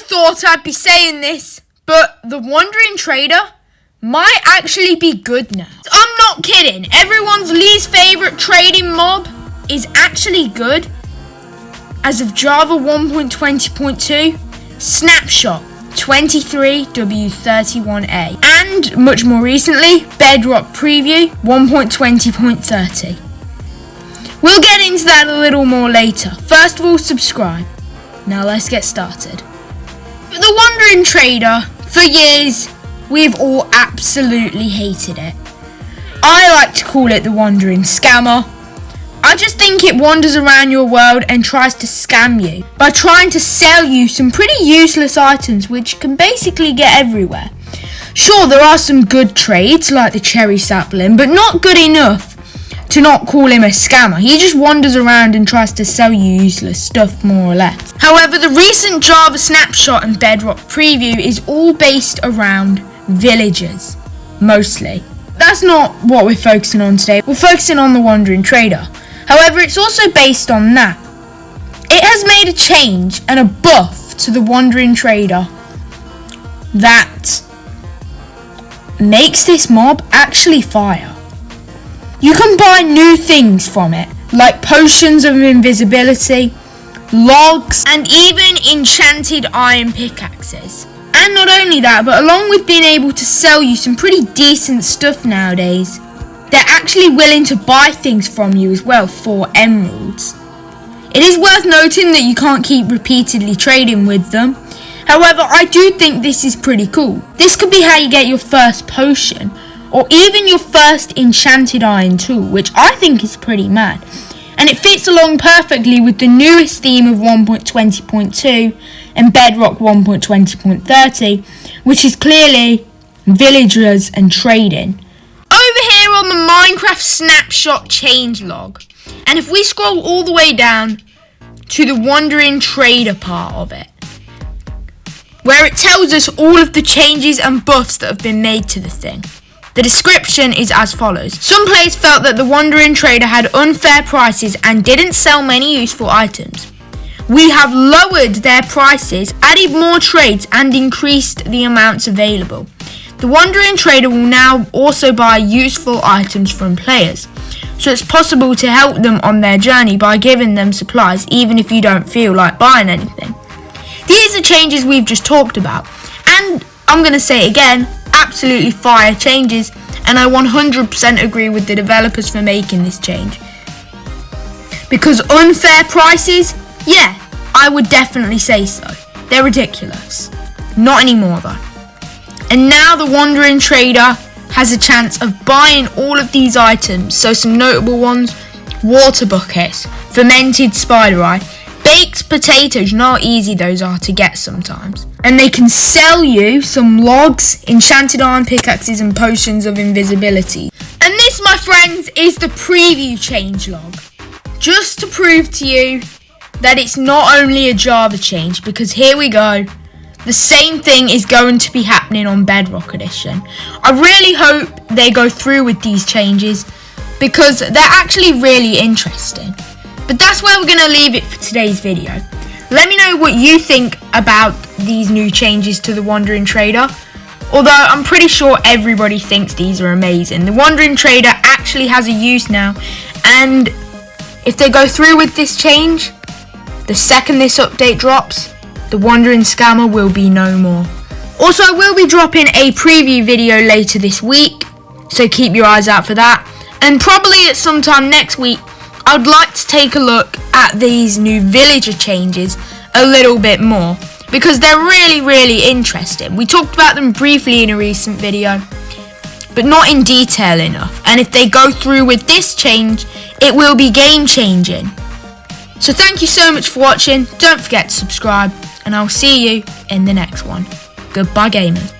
thought I'd be saying this, but the Wandering Trader might actually be good now. I'm not kidding. Everyone's least favourite trading mob is actually good. As of Java 1.20.2, Snapshot 23W31A, and much more recently, Bedrock Preview 1.20.30. We'll get into that a little more later. First of all, subscribe. Now let's get started. The Wandering Trader, for years, we've all absolutely hated it. I like to call it the Wandering Scammer. I just think it wanders around your world and tries to scam you by trying to sell you some pretty useless items which can basically get everywhere. Sure, there are some good trades like the cherry sapling, but not good enough to not call him a scammer. He just wanders around and tries to sell you useless stuff, more or less. However, the recent Java Snapshot and Bedrock Preview is all based around villagers, mostly. That's not what we're focusing on today. We're focusing on the Wandering Trader. However, it's also based on that. It has made a change and a buff to the Wandering Trader that makes this mob actually fire. You can buy new things from it, like potions of invisibility, logs, and even enchanted iron pickaxes. And not only that, but along with being able to sell you some pretty decent stuff nowadays, they're actually willing to buy things from you as well for emeralds. It is worth noting that you can't keep repeatedly trading with them. However, I do think this is pretty cool. This could be how you get your first potion, or even your first enchanted iron tool, which I think is pretty mad. And it fits along perfectly with the newest theme of 1.20.2 and Bedrock 1.20.30, which is clearly villagers and trading. Over here on the Minecraft Snapshot changelog, and if we scroll all the way down to the Wandering Trader part of it, where it tells us all of the changes and buffs that have been made to the thing. The description is as follows. Some players felt that the Wandering Trader had unfair prices and didn't sell many useful items. We have lowered their prices, added more trades, and increased the amounts available. The Wandering Trader will now also buy useful items from players, so it's possible to help them on their journey by giving them supplies even if you don't feel like buying anything. These are changes we've just talked about, and I'm going to say it again, absolutely fire changes, and I 100% agree with the developers for making this change. Because unfair prices, yeah, I would definitely say so. They're ridiculous. Not anymore though. And now the Wandering Trader has a chance of buying all of these items, so some notable ones: water buckets, fermented spider eye, baked potatoes, you know how easy those are to get sometimes. And they can sell you some logs, enchanted iron pickaxes, and potions of invisibility. And this, my friends, is the preview changelog. Just to prove to you that it's not only a Java change, because here we go. The same thing is going to be happening on Bedrock Edition. I really hope they go through with these changes because they're actually really interesting. But that's where we're going to leave it for today's video. Let me know what you think about these new changes to the Wandering Trader. Although I'm pretty sure everybody thinks these are amazing. The Wandering Trader actually has a use now. And if they go through with this change, the second this update drops, the Wandering Scammer will be no more. Also, I will be dropping a preview video later this week, so keep your eyes out for that. And probably at some time next week, I'd like to take a look at these new villager changes a little bit more, because they're really, really interesting. We talked about them briefly in a recent video, but not in detail enough. And if they go through with this change, it will be game changing. So thank you so much for watching. Don't forget to subscribe, and I'll see you in the next one. Goodbye, gamers.